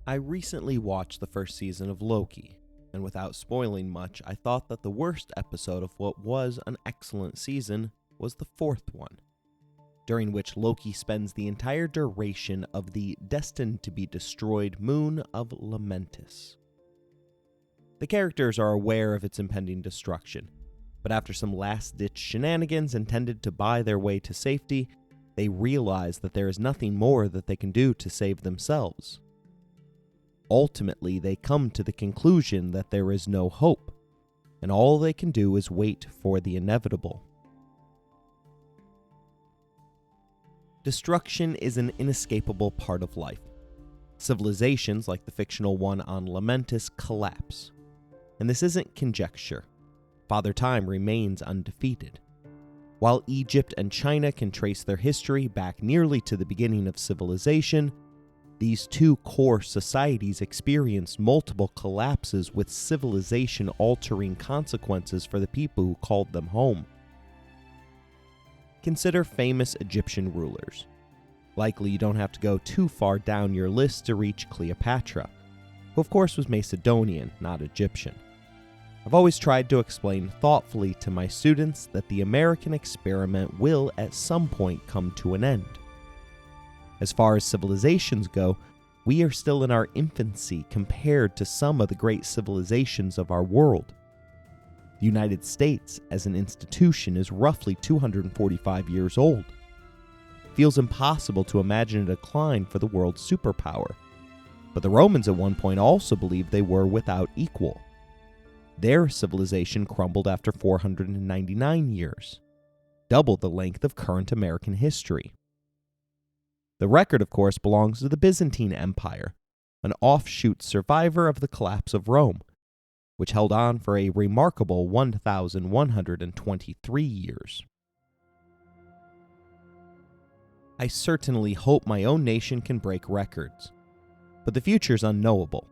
I recently watched the first season of Loki, and without spoiling much, I thought that the worst episode of what was an excellent season was the fourth one, during which Loki spends the entire duration of the destined-to-be-destroyed moon of Lamentis. The characters are aware of its impending destruction, but after some last-ditch shenanigans intended to buy their way to safety, they realize that there is nothing more that they can do to save themselves. Ultimately, they come to the conclusion that there is no hope, and all they can do is wait for the inevitable. Destruction is an inescapable part of life. Civilizations, like the fictional one on Lamentis, collapse. And this isn't conjecture. Father Time remains undefeated. While Egypt and China can trace their history back nearly to the beginning of civilization, these two core societies experienced multiple collapses with civilization-altering consequences for the people who called them home. Consider famous Egyptian rulers. Likely you don't have to go too far down your list to reach Cleopatra, who of course was Macedonian, not Egyptian. I've always tried to explain thoughtfully to my students that the American experiment will at some point come to an end. As far as civilizations go, we are still in our infancy compared to some of the great civilizations of our world. The United States, as an institution, is roughly 245 years old. It feels impossible to imagine a decline for the world's superpower. But the Romans at one point also believed they were without equal. Their civilization crumbled after 499 years, double the length of current American history. The record, of course, belongs to the Byzantine Empire, an offshoot survivor of the collapse of Rome, which held on for a remarkable 1,123 years. I certainly hope my own nation can break records, but the future's unknowable.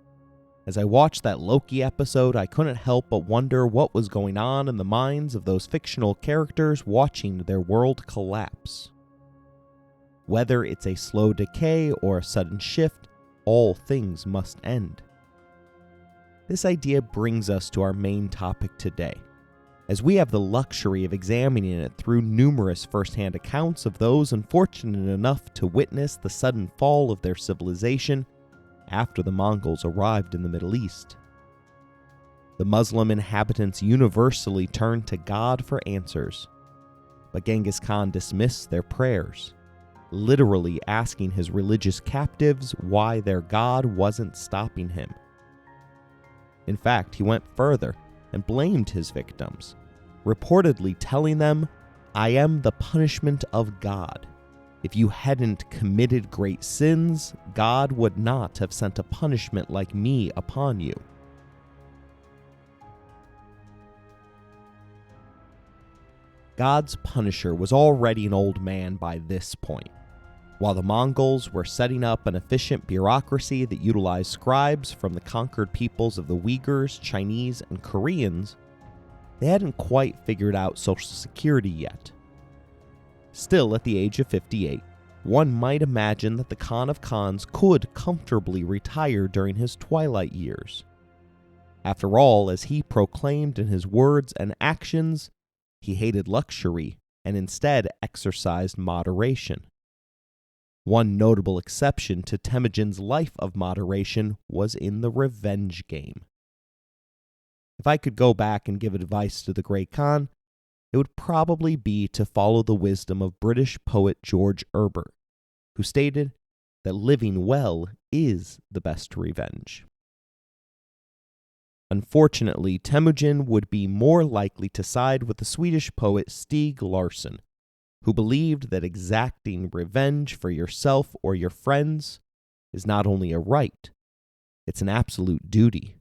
As I watched that Loki episode, I couldn't help but wonder what was going on in the minds of those fictional characters watching their world collapse. Whether it's a slow decay or a sudden shift, all things must end. This idea brings us to our main topic today, as we have the luxury of examining it through numerous first-hand accounts of those unfortunate enough to witness the sudden fall of their civilization after the Mongols arrived in the Middle East. The Muslim inhabitants universally turned to God for answers, but Genghis Khan dismissed their prayers, literally asking his religious captives why their God wasn't stopping him. In fact, he went further and blamed his victims, reportedly telling them, "I am the punishment of God. If you hadn't committed great sins, God would not have sent a punishment like me upon you." God's punisher was already an old man by this point. While the Mongols were setting up an efficient bureaucracy that utilized scribes from the conquered peoples of the Uyghurs, Chinese, and Koreans, they hadn't quite figured out Social Security yet. Still, at the age of 58, one might imagine that the Khan of Khans could comfortably retire during his twilight years. After all, as he proclaimed in his words and actions, he hated luxury and instead exercised moderation. One notable exception to Temujin's life of moderation was in the revenge game. If I could go back and give advice to the great Khan, it would probably be to follow the wisdom of British poet George Herbert, who stated that living well is the best revenge. Unfortunately, Temujin would be more likely to side with the Swedish poet Stieg Larsson, who believed that exacting revenge for yourself or your friends is not only a right, it's an absolute duty.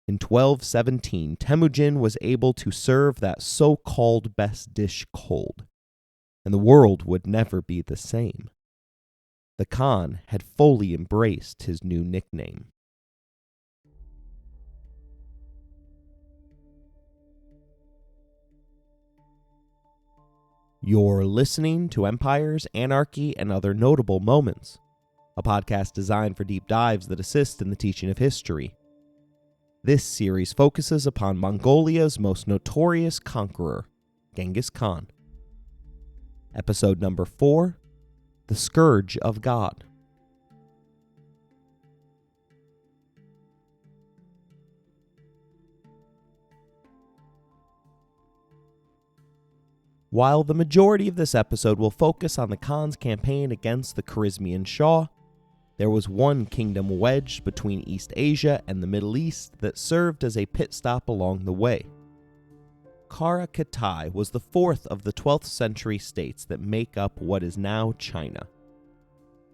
In 1217, Temujin was able to serve that so-called best dish cold, and the world would never be the same. The Khan had fully embraced his new nickname. You're listening to Empires, Anarchy, and Other Notable Moments, a podcast designed for deep dives that assist in the teaching of history. This series focuses upon Mongolia's most notorious conqueror, Genghis Khan. Episode number 4, The Scourge of God. While the majority of this episode will focus on the Khan's campaign against the Khwarazmian Shah, there was one kingdom wedged between East Asia and the Middle East that served as a pit stop along the way. Kara was the fourth of the 12th century states that make up what is now China.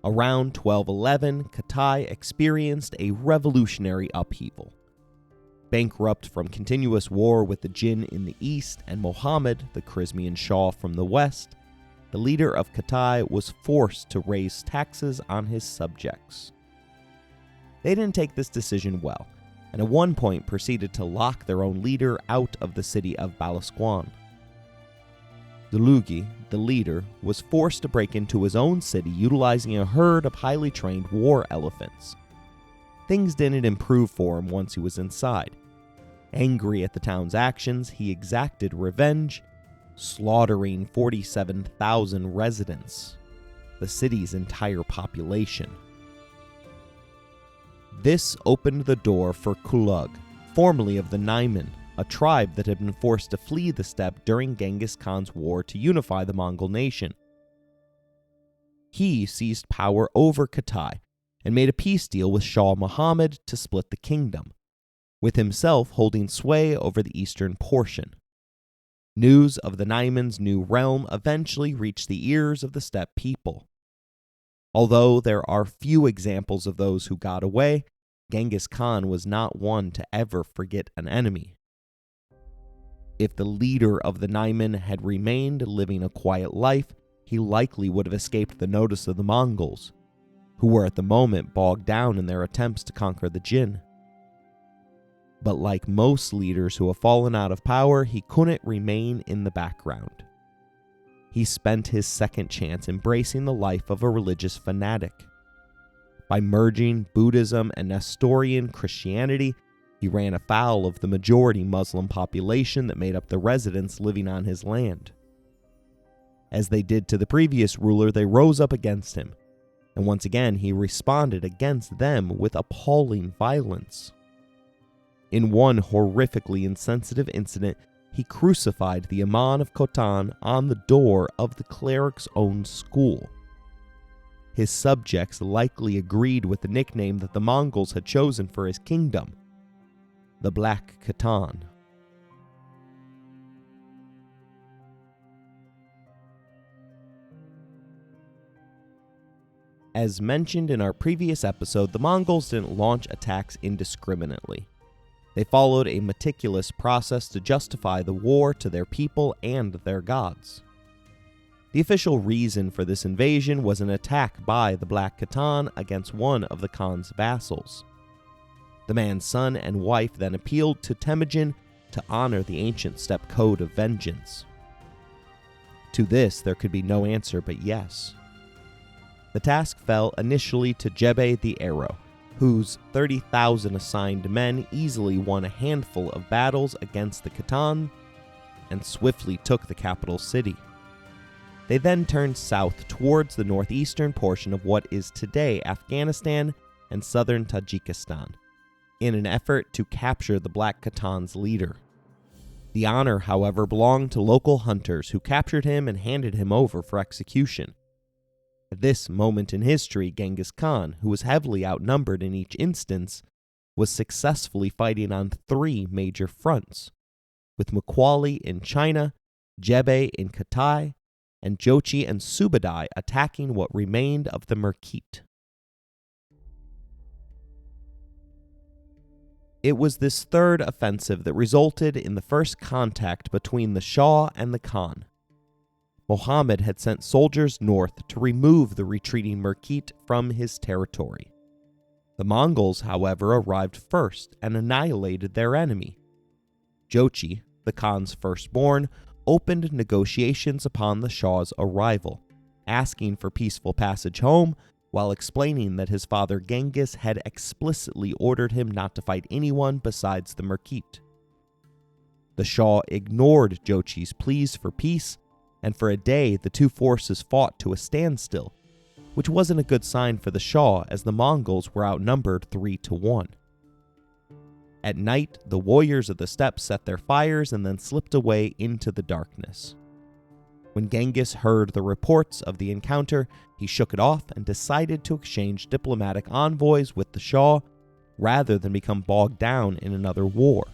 Around 1211, Khitai experienced a revolutionary upheaval. Bankrupt from continuous war with the Jin in the east and Muhammad, the Khwarazmian Shah, from the west, the leader of Khitai was forced to raise taxes on his subjects. They didn't take this decision well, and at one point proceeded to lock their own leader out of the city of Balasquan. Dulugi, the leader, was forced to break into his own city utilizing a herd of highly trained war elephants. Things didn't improve for him once he was inside. Angry at the town's actions, he exacted revenge, slaughtering 47,000 residents, the city's entire population. This opened the door for Kulug, formerly of the Naiman, a tribe that had been forced to flee the steppe during Genghis Khan's war to unify the Mongol nation. He seized power over Khitai and made a peace deal with Shah Muhammad to split the kingdom, with himself holding sway over the eastern portion. News of the Naiman's new realm eventually reached the ears of the steppe people. Although there are few examples of those who got away, Genghis Khan was not one to ever forget an enemy. If the leader of the Naiman had remained living a quiet life, he likely would have escaped the notice of the Mongols, who were at the moment bogged down in their attempts to conquer the Jin. But like most leaders who have fallen out of power, he couldn't remain in the background. He spent his second chance embracing the life of a religious fanatic. By merging Buddhism and Nestorian Christianity, he ran afoul of the majority Muslim population that made up the residents living on his land. As they did to the previous ruler, they rose up against him, and once again he responded against them with appalling violence. In one horrifically insensitive incident, he crucified the Imam of Khotan on the door of the cleric's own school. His subjects likely agreed with the nickname that the Mongols had chosen for his kingdom, the Black Khitan. As mentioned in our previous episode, the Mongols didn't launch attacks indiscriminately. They followed a meticulous process to justify the war to their people and their gods. The official reason for this invasion was an attack by the Black Khitan against one of the Khan's vassals. The man's son and wife then appealed to Temujin to honor the ancient steppe code of vengeance. To this, there could be no answer but yes. The task fell initially to Jebe the Arrow, whose 30,000 assigned men easily won a handful of battles against the Khitan and swiftly took the capital city. They then turned south towards the northeastern portion of what is today Afghanistan and southern Tajikistan, in an effort to capture the Black Khitan's leader. The honor, however, belonged to local hunters who captured him and handed him over for execution. At this moment in history, Genghis Khan, who was heavily outnumbered in each instance, was successfully fighting on 3 major fronts, with Macaulay in China, Jebe in Khitai, and Jochi and Subadai attacking what remained of the Merkit. It was this third offensive that resulted in the first contact between the Shah and the Khan. Muhammad had sent soldiers north to remove the retreating Merkit from his territory. The Mongols, however, arrived first and annihilated their enemy. Jochi, the Khan's firstborn, opened negotiations upon the Shah's arrival, asking for peaceful passage home, while explaining that his father Genghis had explicitly ordered him not to fight anyone besides the Merkit. The Shah ignored Jochi's pleas for peace, and for a day the two forces fought to a standstill, which wasn't a good sign for the Shah as the Mongols were outnumbered 3-1. At night, the warriors of the steppes set their fires and then slipped away into the darkness. When Genghis heard the reports of the encounter, he shook it off and decided to exchange diplomatic envoys with the Shah rather than become bogged down in another war.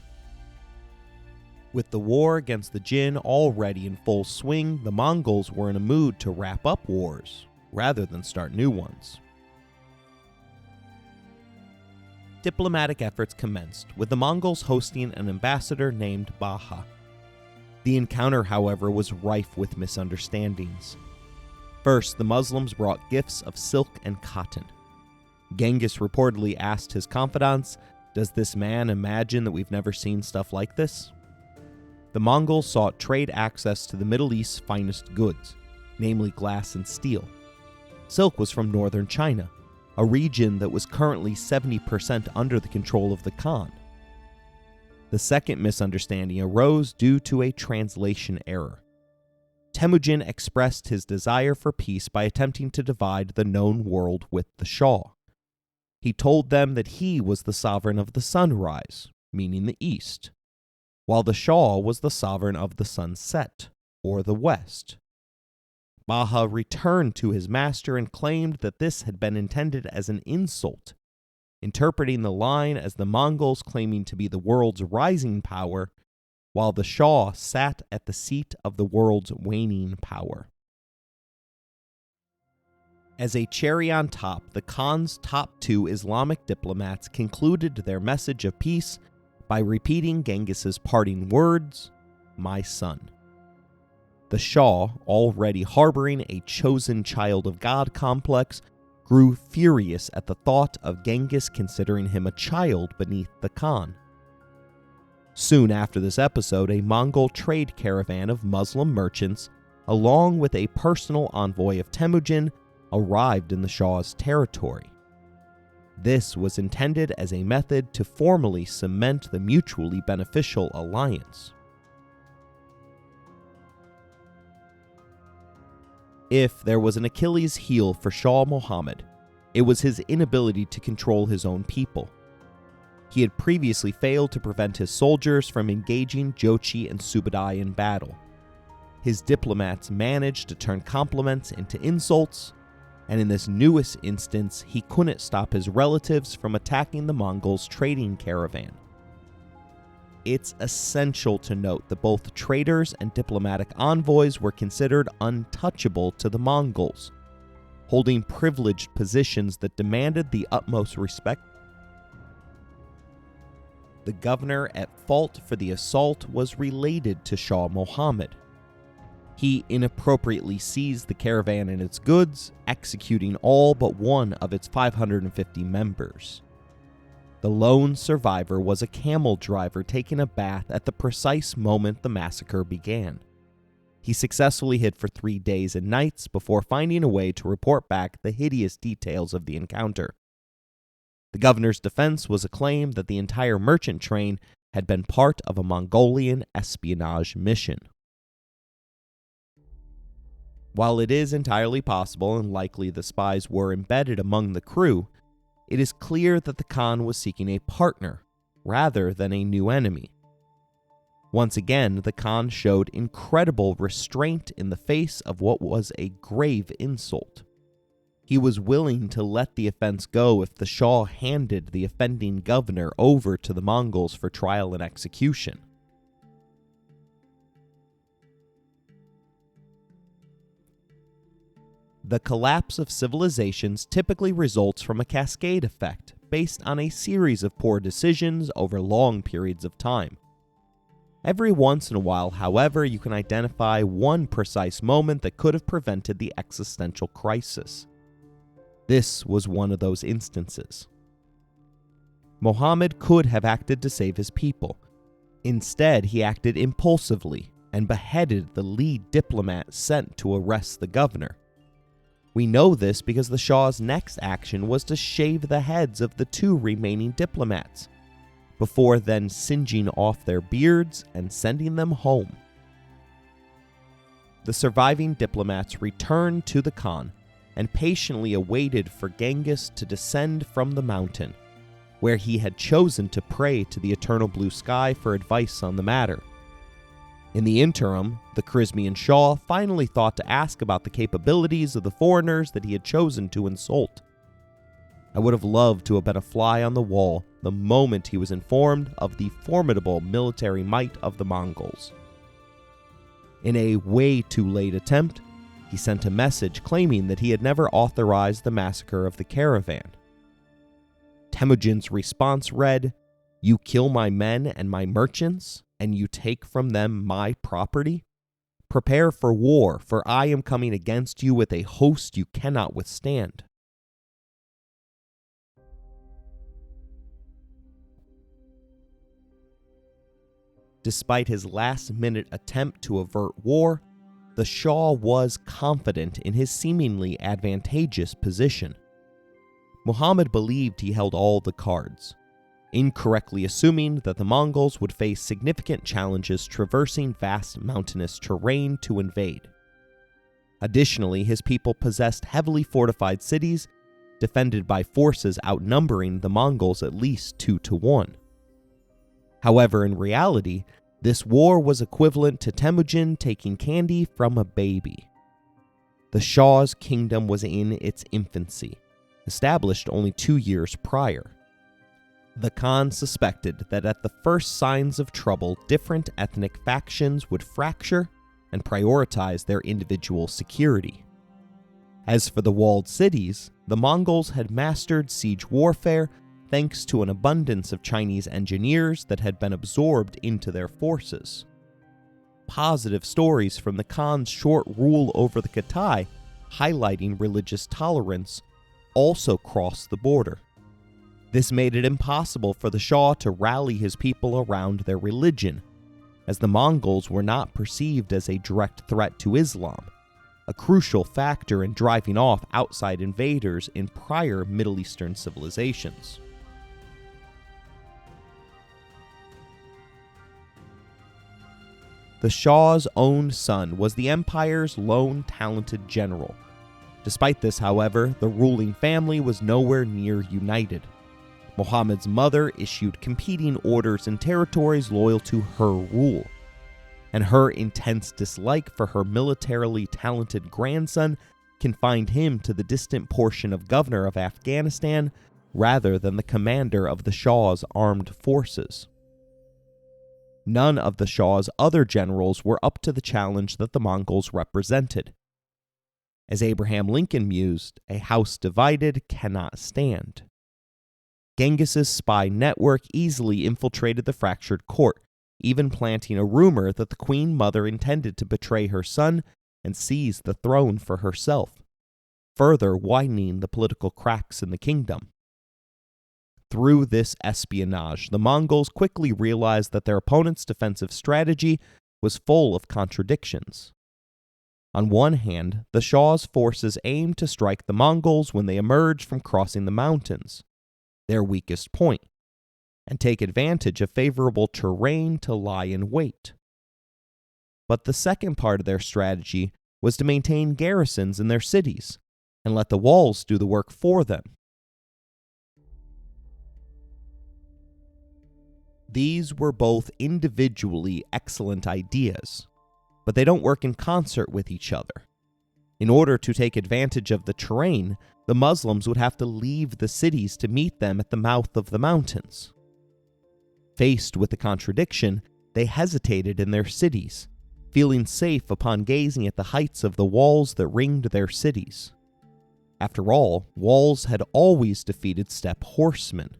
With the war against the Jin already in full swing, the Mongols were in a mood to wrap up wars rather than start new ones. Diplomatic efforts commenced, with the Mongols hosting an ambassador named Baha. The encounter, however, was rife with misunderstandings. First, the Muslims brought gifts of silk and cotton. Genghis reportedly asked his confidants, "Does this man imagine that we've never seen stuff like this?" The Mongols sought trade access to the Middle East's finest goods, namely glass and steel. Silk was from northern China, a region that was currently 70% under the control of the Khan. The second misunderstanding arose due to a translation error. Temujin expressed his desire for peace by attempting to divide the known world with the Shah. He told them that he was the sovereign of the sunrise, meaning the east, while the Shah was the sovereign of the sunset, or the west. Baha returned to his master and claimed that this had been intended as an insult, interpreting the line as the Mongols claiming to be the world's rising power, while the Shah sat at the seat of the world's waning power. As a cherry on top, the Khan's top two Islamic diplomats concluded their message of peace by repeating Genghis's parting words, "My son." The Shah, already harboring a chosen child of God complex, grew furious at the thought of Genghis considering him a child beneath the Khan. Soon after this episode, a Mongol trade caravan of Muslim merchants, along with a personal envoy of Temujin, arrived in the Shah's territory. This was intended as a method to formally cement the mutually beneficial alliance. If there was an Achilles heel for Shah Muhammad, it was his inability to control his own people. He had previously failed to prevent his soldiers from engaging Jochi and Subadai in battle. His diplomats managed to turn compliments into insults, and in this newest instance, he couldn't stop his relatives from attacking the Mongols' trading caravan. It's essential to note that both traders and diplomatic envoys were considered untouchable to the Mongols, holding privileged positions that demanded the utmost respect. The governor at fault for the assault was related to Shah Muhammad. He inappropriately seized the caravan and its goods, executing all but one of its 550 members. The lone survivor was a camel driver taking a bath at the precise moment the massacre began. He successfully hid for 3 days and nights before finding a way to report back the hideous details of the encounter. The governor's defense was a claim that the entire merchant train had been part of a Mongolian espionage mission. While it is entirely possible and likely the spies were embedded among the crew, it is clear that the Khan was seeking a partner rather than a new enemy. Once again, the Khan showed incredible restraint in the face of what was a grave insult. He was willing to let the offense go if the Shah handed the offending governor over to the Mongols for trial and execution. The collapse of civilizations typically results from a cascade effect based on a series of poor decisions over long periods of time. Every once in a while, however, you can identify one precise moment that could have prevented the existential crisis. This was one of those instances. Muhammad could have acted to save his people. Instead, he acted impulsively and beheaded the lead diplomat sent to arrest the governor. We know this because the Shah's next action was to shave the heads of the 2 remaining diplomats, before then singeing off their beards and sending them home. The surviving diplomats returned to the Khan and patiently awaited for Genghis to descend from the mountain, where he had chosen to pray to the eternal blue sky for advice on the matter. In the interim, the Khwarazmian Shah finally thought to ask about the capabilities of the foreigners that he had chosen to insult. I would have loved to have been a fly on the wall the moment he was informed of the formidable military might of the Mongols. In a way too late attempt, he sent a message claiming that he had never authorized the massacre of the caravan. Temujin's response read, "You kill my men and my merchants, and you take from them my property? Prepare for war, for I am coming against you with a host you cannot withstand." Despite his last-minute attempt to avert war, the Shah was confident in his seemingly advantageous position. Muhammad believed he held all the cards, incorrectly assuming that the Mongols would face significant challenges traversing vast mountainous terrain to invade. Additionally, his people possessed heavily fortified cities, defended by forces outnumbering the Mongols at least 2-1. However, in reality, this war was equivalent to Temujin taking candy from a baby. The Shah's kingdom was in its infancy, established only 2 years prior. The Khan suspected that at the first signs of trouble, different ethnic factions would fracture and prioritize their individual security. As for the walled cities, the Mongols had mastered siege warfare thanks to an abundance of Chinese engineers that had been absorbed into their forces. Positive stories from the Khan's short rule over the Khitai, highlighting religious tolerance, also crossed the border. This made it impossible for the Shah to rally his people around their religion, as the Mongols were not perceived as a direct threat to Islam, a crucial factor in driving off outside invaders in prior Middle Eastern civilizations. The Shah's own son was the empire's lone talented general. Despite this, however, the ruling family was nowhere near united. Muhammad's mother issued competing orders in territories loyal to her rule, and her intense dislike for her militarily talented grandson confined him to the distant portion of governor of Afghanistan rather than the commander of the Shah's armed forces. None of the Shah's other generals were up to the challenge that the Mongols represented. As Abraham Lincoln mused, a house divided cannot stand. Genghis's spy network easily infiltrated the fractured court, even planting a rumor that the Queen Mother intended to betray her son and seize the throne for herself, further widening the political cracks in the kingdom. Through this espionage, the Mongols quickly realized that their opponent's defensive strategy was full of contradictions. On one hand, the Shah's forces aimed to strike the Mongols when they emerged from crossing the mountains, their weakest point, and take advantage of favorable terrain to lie in wait. But the second part of their strategy was to maintain garrisons in their cities and let the walls do the work for them. These were both individually excellent ideas, but they don't work in concert with each other. In order to take advantage of the terrain, the Muslims would have to leave the cities to meet them at the mouth of the mountains. Faced with the contradiction, they hesitated in their cities, feeling safe upon gazing at the heights of the walls that ringed their cities. After all, walls had always defeated steppe horsemen.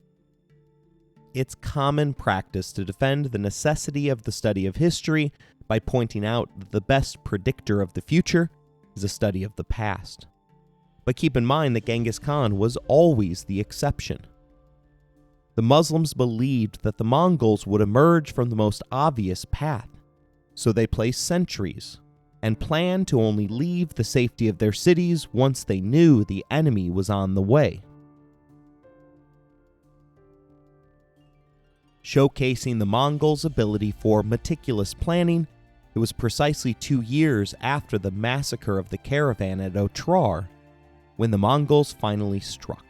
It's common practice to defend the necessity of the study of history by pointing out that the best predictor of the future is a study of the past. But keep in mind that Genghis Khan was always the exception. The Muslims believed that the Mongols would emerge from the most obvious path, so they placed sentries, and planned to only leave the safety of their cities once they knew the enemy was on the way. Showcasing the Mongols' ability for meticulous planning, it was precisely 2 years after the massacre of the caravan at Otrar when the Mongols finally struck.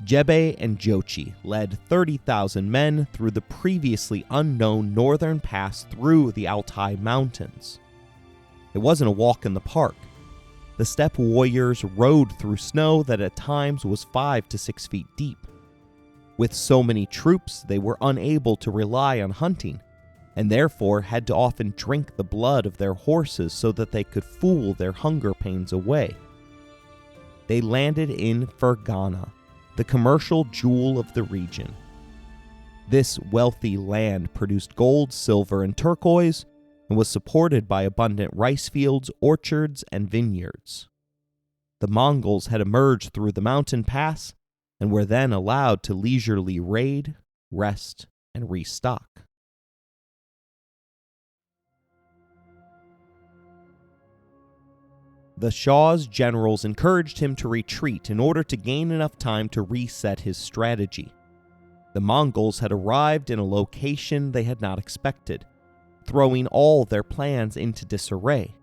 Jebe and Jochi led 30,000 men through the previously unknown northern pass through the Altai Mountains. It wasn't a walk in the park. The steppe warriors rode through snow that at times was 5 to 6 feet deep. With so many troops, they were unable to rely on hunting, and therefore had to often drink the blood of their horses so that they could fool their hunger pains away. They landed in Fergana, the commercial jewel of the region. This wealthy land produced gold, silver, and turquoise, and was supported by abundant rice fields, orchards, and vineyards. The Mongols had emerged through the mountain pass and were then allowed to leisurely raid, rest, and restock. The Shah's generals encouraged him to retreat in order to gain enough time to reset his strategy. The Mongols had arrived in a location they had not expected, throwing all their plans into disarray.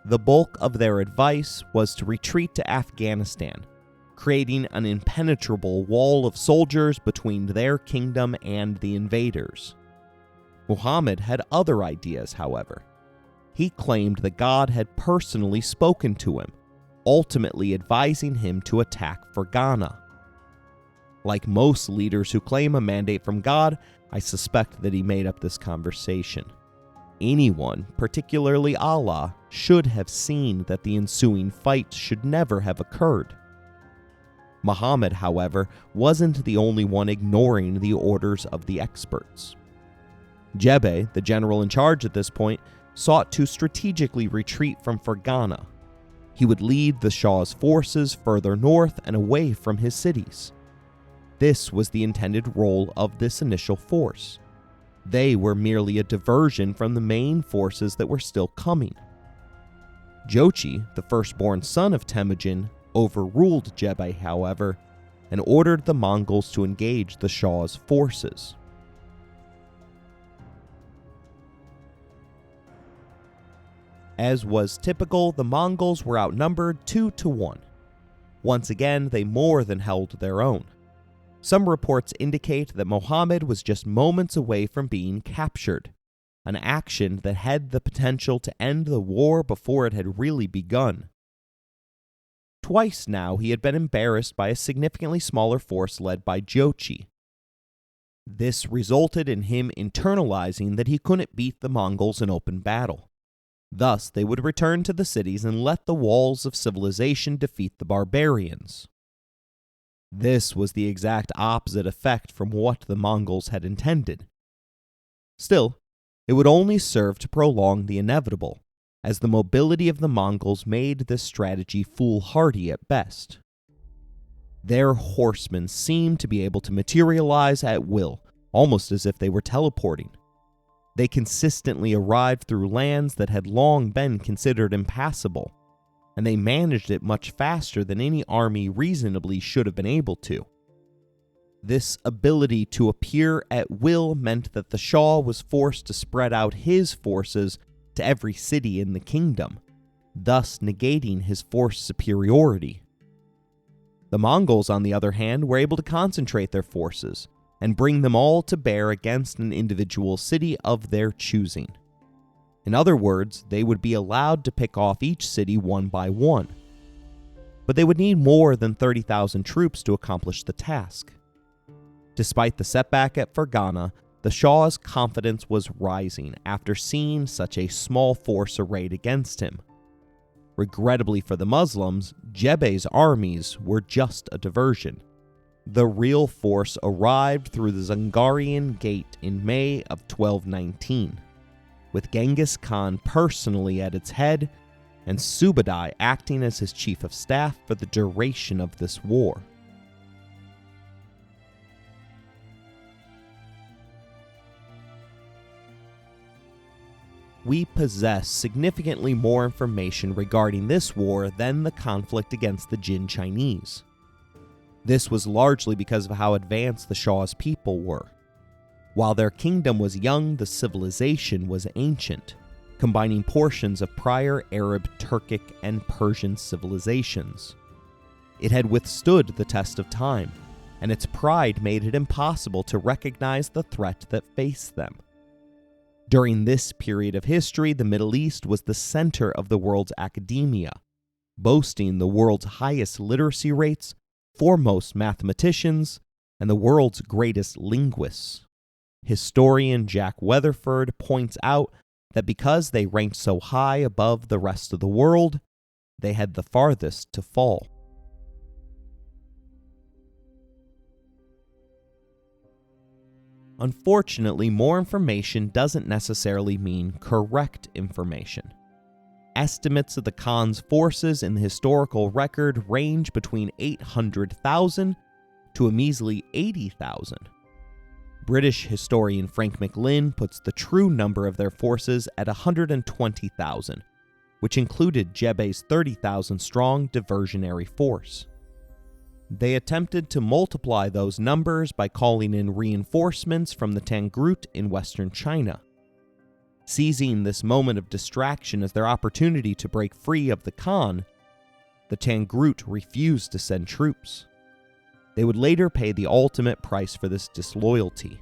The bulk of their advice was to retreat to Afghanistan, creating an impenetrable wall of soldiers between their kingdom and the invaders. Muhammad had other ideas, however. He claimed that God had personally spoken to him, ultimately advising him to attack Fergana. Like most leaders who claim a mandate from God, I suspect that he made up this conversation. Anyone, particularly Allah, should have seen that the ensuing fight should never have occurred. Muhammad, however, wasn't the only one ignoring the orders of the experts. Jebe, the general in charge at this point, sought to strategically retreat from Fergana. He would lead the Shah's forces further north and away from his cities. This was the intended role of this initial force. They were merely a diversion from the main forces that were still coming. Jochi, the firstborn son of Temujin, overruled Jebe, however, and ordered the Mongols to engage the Shah's forces. As was typical, the Mongols were outnumbered 2-1. Once again, they more than held their own. Some reports indicate that Muhammad was just moments away from being captured, an action that had the potential to end the war before it had really begun. Twice now he had been embarrassed by a significantly smaller force led by Jochi. This resulted in him internalizing that he couldn't beat the Mongols in open battle. Thus, they would return to the cities and let the walls of civilization defeat the barbarians. This was the exact opposite effect from what the Mongols had intended. Still, it would only serve to prolong the inevitable, as the mobility of the Mongols made this strategy foolhardy at best. Their horsemen seemed to be able to materialize at will, almost as if they were teleporting. They consistently arrived through lands that had long been considered impassable, and they managed it much faster than any army reasonably should have been able to. This ability to appear at will meant that the Shah was forced to spread out his forces to every city in the kingdom, thus negating his force superiority. The Mongols, on the other hand, were able to concentrate their forces and bring them all to bear against an individual city of their choosing. In other words, they would be allowed to pick off each city one by one. But they would need more than 30,000 troops to accomplish the task. Despite the setback at Fergana, the Shah's confidence was rising after seeing such a small force arrayed against him. Regrettably for the Muslims, Jebe's armies were just a diversion. The real force arrived through the Zangarian Gate in May of 1219, with Genghis Khan personally at its head and Subadai acting as his chief of staff for the duration of this war. we possess significantly more information regarding this war than the conflict against the Jin Chinese. This was largely because of how advanced the Shah's people were. While their kingdom was young, the civilization was ancient, combining portions of prior Arab, Turkic, and Persian civilizations. It had withstood the test of time, and its pride made it impossible to recognize the threat that faced them. During this period of history, the Middle East was the center of the world's academia, boasting the world's highest literacy rates, foremost mathematicians, and the world's greatest linguists. Historian Jack Weatherford points out that because they ranked so high above the rest of the world, they had the farthest to fall. Unfortunately, more information doesn't necessarily mean correct information. Estimates of the Khan's forces in the historical record range between 800,000 to a measly 80,000. British historian Frank McLynn puts the true number of their forces at 120,000, which included Jebe's 30,000-strong diversionary force. They attempted to multiply those numbers by calling in reinforcements from the Tangrut in western China. Seizing this moment of distraction as their opportunity to break free of the Khan, the Tangrut refused to send troops. They would later pay the ultimate price for this disloyalty,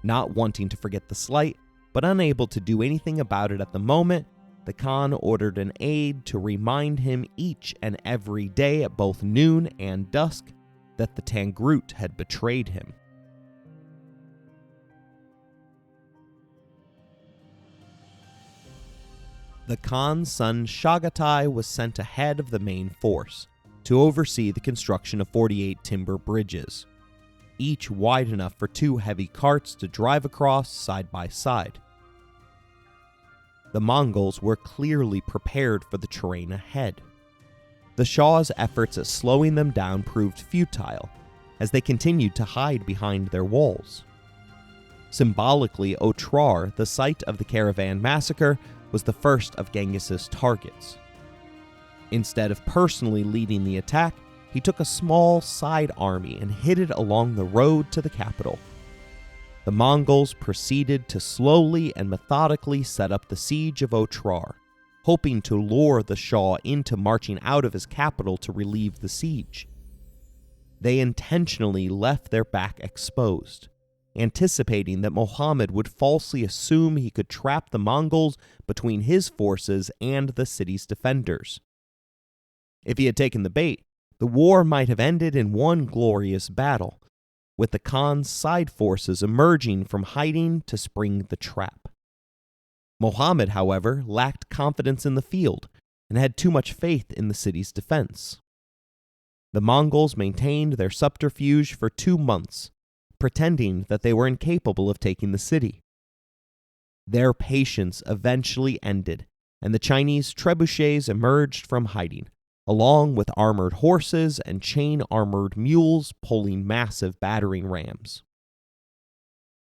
not wanting to forget the slight, but unable to do anything about it at the moment. The Khan ordered an aide to remind him each and every day at both noon and dusk that the Tangrut had betrayed him. The Khan's son Chagatai was sent ahead of the main force to oversee the construction of 48 timber bridges, each wide enough for 2 heavy carts to drive across side by side. The Mongols were clearly prepared for the terrain ahead. The Shah's efforts at slowing them down proved futile, as they continued to hide behind their walls. Symbolically, Otrar, the site of the caravan massacre, was the first of Genghis's targets. Instead of personally leading the attack, he took a small side army and hid it along the road to the capital. The Mongols proceeded to slowly and methodically set up the siege of Otrar, hoping to lure the Shah into marching out of his capital to relieve the siege. They intentionally left their back exposed, anticipating that Muhammad would falsely assume he could trap the Mongols between his forces and the city's defenders. If he had taken the bait, the war might have ended in one glorious battle, with the Khan's side forces emerging from hiding to spring the trap. Muhammad, however, lacked confidence in the field and had too much faith in the city's defense. The Mongols maintained their subterfuge for 2 months, pretending that they were incapable of taking the city. Their patience eventually ended, and the Chinese trebuchets emerged from hiding, along with armored horses and chain-armored mules pulling massive battering rams.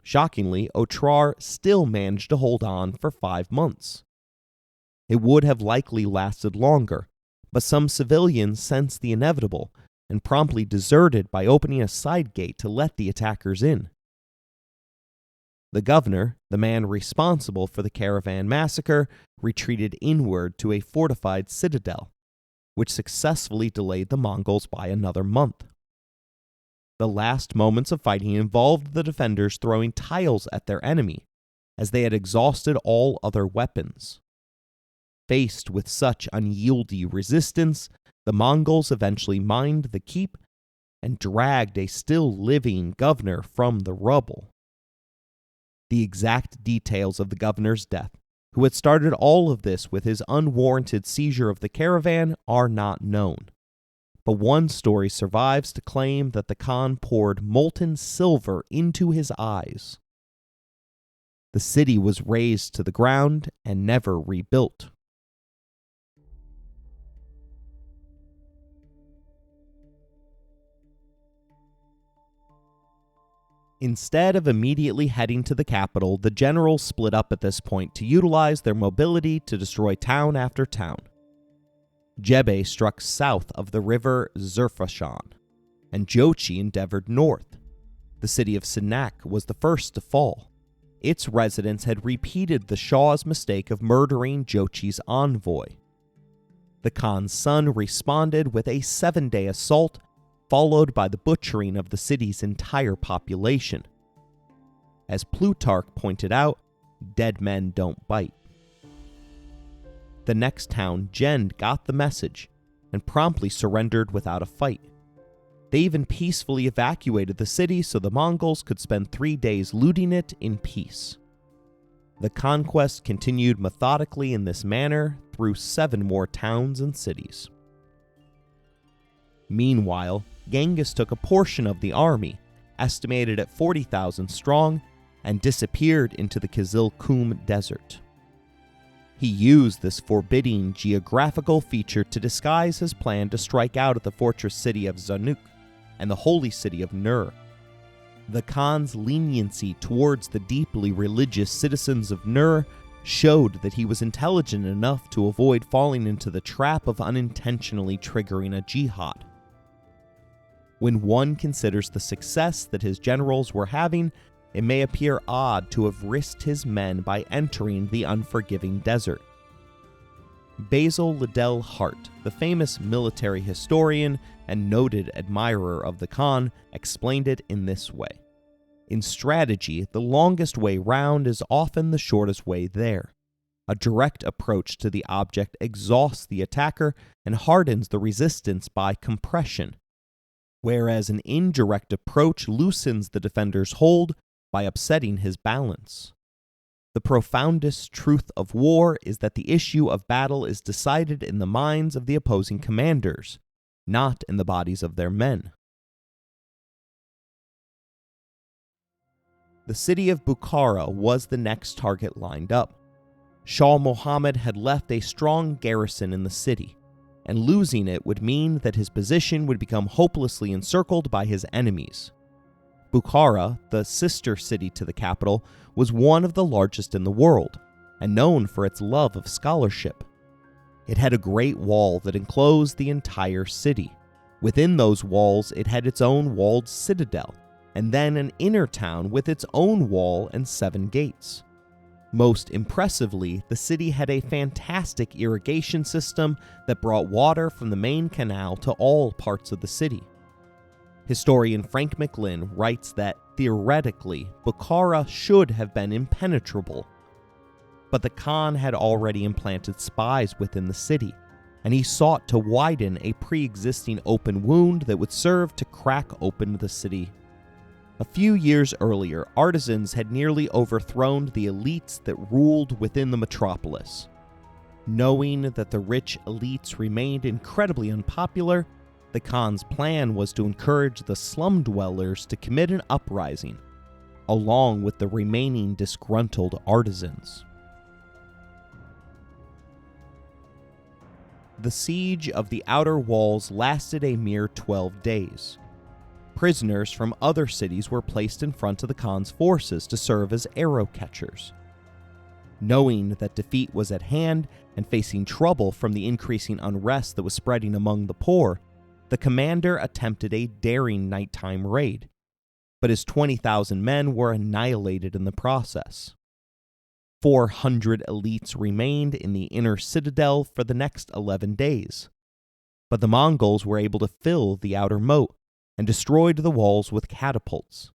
Shockingly, Otrar still managed to hold on for 5 months. It would have likely lasted longer, but some civilians sensed the inevitable and promptly deserted by opening a side gate to let the attackers in. The governor, the man responsible for the caravan massacre, retreated inward to a fortified citadel, which successfully delayed the Mongols by another month. The last moments of fighting involved the defenders throwing tiles at their enemy, as they had exhausted all other weapons. Faced with such unyielding resistance, the Mongols eventually mined the keep and dragged a still living governor from the rubble. The exact details of the governor's death, who had started all of this with his unwarranted seizure of the caravan, are not known. But one story survives to claim that the Khan poured molten silver into his eyes. The city was razed to the ground and never rebuilt. Instead of immediately heading to the capital, the generals split up at this point to utilize their mobility to destroy town after town. Jebe struck south of the river Zerfashan, and Jochi endeavored north. The city of Sinak was the first to fall. Its residents had repeated the Shah's mistake of murdering Jochi's envoy. The Khan's son responded with a 7-day assault, followed by the butchering of the city's entire population. As Plutarch pointed out, dead men don't bite. The next town, Gend, got the message and promptly surrendered without a fight. They even peacefully evacuated the city so the Mongols could spend 3 days looting it in peace. The conquest continued methodically in this manner through 7 more towns and cities. Meanwhile, Genghis took a portion of the army, estimated at 40,000 strong, and disappeared into the Kizilkum Desert. He used this forbidding geographical feature to disguise his plan to strike out at the fortress city of Zanuk and the holy city of Nur. The Khan's leniency towards the deeply religious citizens of Nur showed that he was intelligent enough to avoid falling into the trap of unintentionally triggering a jihad. When one considers the success that his generals were having, it may appear odd to have risked his men by entering the unforgiving desert. Basil Liddell Hart, the famous military historian and noted admirer of the Khan, explained it in this way. In strategy, the longest way round is often the shortest way there. A direct approach to the object exhausts the attacker and hardens the resistance by compression, whereas an indirect approach loosens the defender's hold by upsetting his balance. The profoundest truth of war is that the issue of battle is decided in the minds of the opposing commanders, not in the bodies of their men. The city of Bukhara was the next target lined up. Shah Muhammad had left a strong garrison in the city, and losing it would mean that his position would become hopelessly encircled by his enemies. Bukhara, the sister city to the capital, was one of the largest in the world, and known for its love of scholarship. It had a great wall that enclosed the entire city. Within those walls, it had its own walled citadel, and then an inner town with its own wall and 7 gates. Most impressively, the city had a fantastic irrigation system that brought water from the main canal to all parts of the city. Historian Frank McLynn writes that, theoretically, Bukhara should have been impenetrable. But the Khan had already implanted spies within the city, and he sought to widen a pre-existing open wound that would serve to crack open the city. A few years earlier, artisans had nearly overthrown the elites that ruled within the metropolis. Knowing that the rich elites remained incredibly unpopular, the Khan's plan was to encourage the slum dwellers to commit an uprising, along with the remaining disgruntled artisans. The siege of the outer walls lasted a mere 12 days. Prisoners from other cities were placed in front of the Khan's forces to serve as arrow catchers. Knowing that defeat was at hand and facing trouble from the increasing unrest that was spreading among the poor, the commander attempted a daring nighttime raid, but his 20,000 men were annihilated in the process. 400 elites remained in the inner citadel for the next 11 days, but the Mongols were able to fill the outer moat and destroyed the walls with catapults.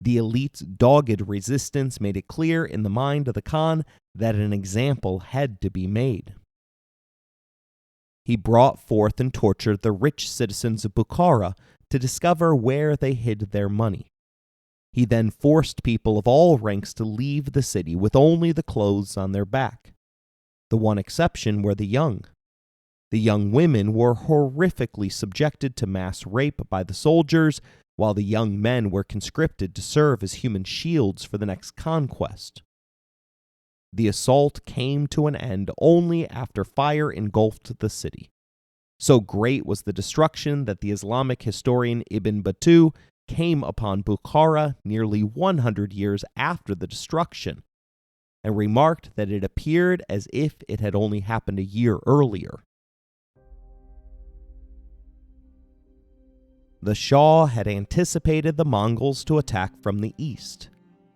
The elite's dogged resistance made it clear in the mind of the Khan that an example had to be made. He brought forth and tortured the rich citizens of Bukhara to discover where they hid their money. He then forced people of all ranks to leave the city with only the clothes on their back. The one exception were the young. The young women were horrifically subjected to mass rape by the soldiers, while the young men were conscripted to serve as human shields for the next conquest. The assault came to an end only after fire engulfed the city. So great was the destruction that the Islamic historian Ibn Battuta came upon Bukhara nearly 100 years after the destruction, and remarked that it appeared as if it had only happened a year earlier. The Shah had anticipated the Mongols to attack from the east,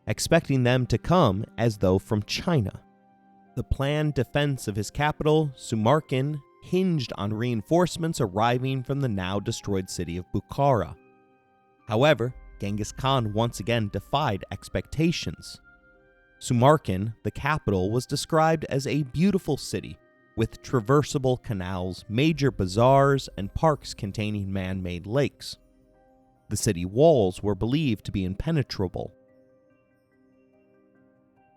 expecting them to come as though from China. The planned defense of his capital, Samarkand, hinged on reinforcements arriving from the now destroyed city of Bukhara. However, Genghis Khan once again defied expectations. Samarkand, the capital, was described as a beautiful city with traversable canals, major bazaars, and parks containing man-made lakes. The city walls were believed to be impenetrable.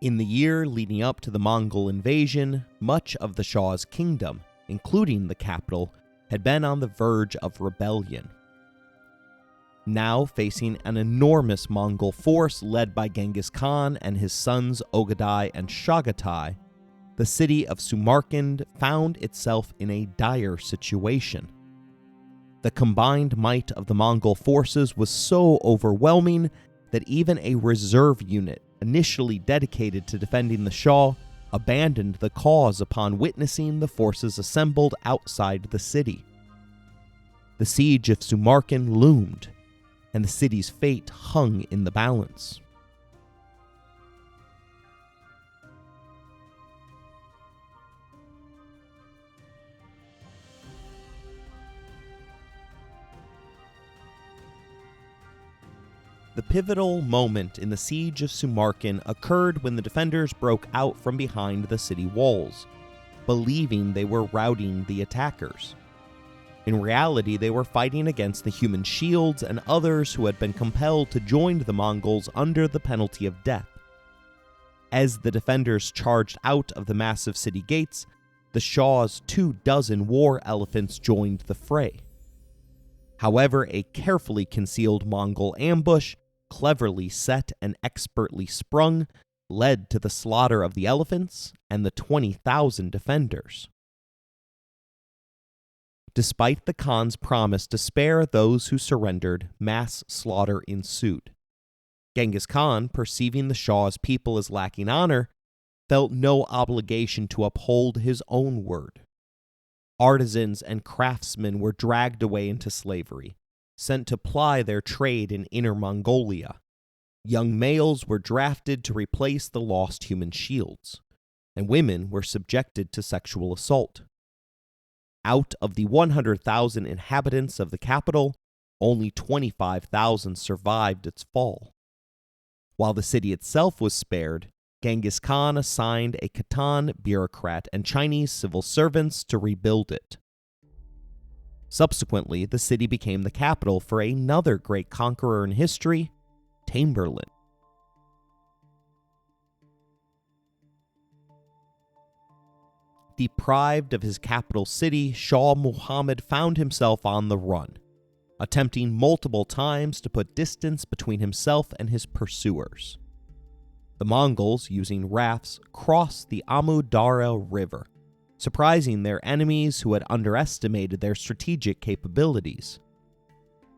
In the year leading up to the Mongol invasion, much of the Shah's kingdom, including the capital, had been on the verge of rebellion. Now facing an enormous Mongol force led by Genghis Khan and his sons Ogadai and Chagatai, the city of Samarkand found itself in a dire situation. The combined might of the Mongol forces was so overwhelming that even a reserve unit initially dedicated to defending the Shah abandoned the cause upon witnessing the forces assembled outside the city. The siege of Samarkand loomed, and the city's fate hung in the balance. The pivotal moment in the siege of Samarkand occurred when the defenders broke out from behind the city walls, believing they were routing the attackers. In reality, they were fighting against the human shields and others who had been compelled to join the Mongols under the penalty of death. As the defenders charged out of the massive city gates, the Shah's 24 war elephants joined the fray. However, a carefully concealed Mongol ambush, cleverly set and expertly sprung, led to the slaughter of the elephants and the 20,000 defenders. Despite the Khan's promise to spare those who surrendered, mass slaughter ensued. Genghis Khan, perceiving the Shah's people as lacking honor, felt no obligation to uphold his own word. Artisans and craftsmen were dragged away into slavery, sent to ply their trade in Inner Mongolia. Young males were drafted to replace the lost human shields, and women were subjected to sexual assault. Out of the 100,000 inhabitants of the capital, only 25,000 survived its fall. While the city itself was spared, Genghis Khan assigned a Khitan bureaucrat and Chinese civil servants to rebuild it. Subsequently, the city became the capital for another great conqueror in history, Tamerlane. Deprived of his capital city, Shah Muhammad found himself on the run, attempting multiple times to put distance between himself and his pursuers. The Mongols, using rafts, crossed the Amu Darya River, surprising their enemies who had underestimated their strategic capabilities.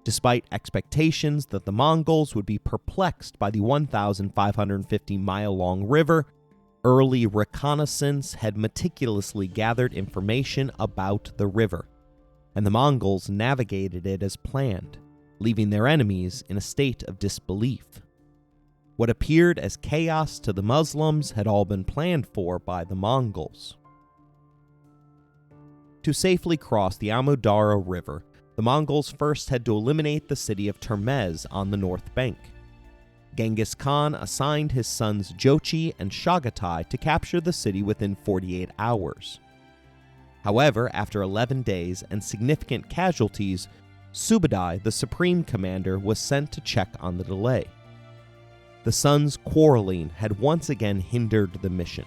Despite expectations that the Mongols would be perplexed by the 1,550-mile-long river, early reconnaissance had meticulously gathered information about the river, and the Mongols navigated it as planned, leaving their enemies in a state of disbelief. What appeared as chaos to the Muslims had all been planned for by the Mongols. To safely cross the Amu Darya River, the Mongols first had to eliminate the city of Termez on the north bank. Genghis Khan assigned his sons Jochi and Chagatai to capture the city within 48 hours. However, after 11 days and significant casualties, Subadai, the supreme commander, was sent to check on the delay. The sons' quarreling had once again hindered the mission.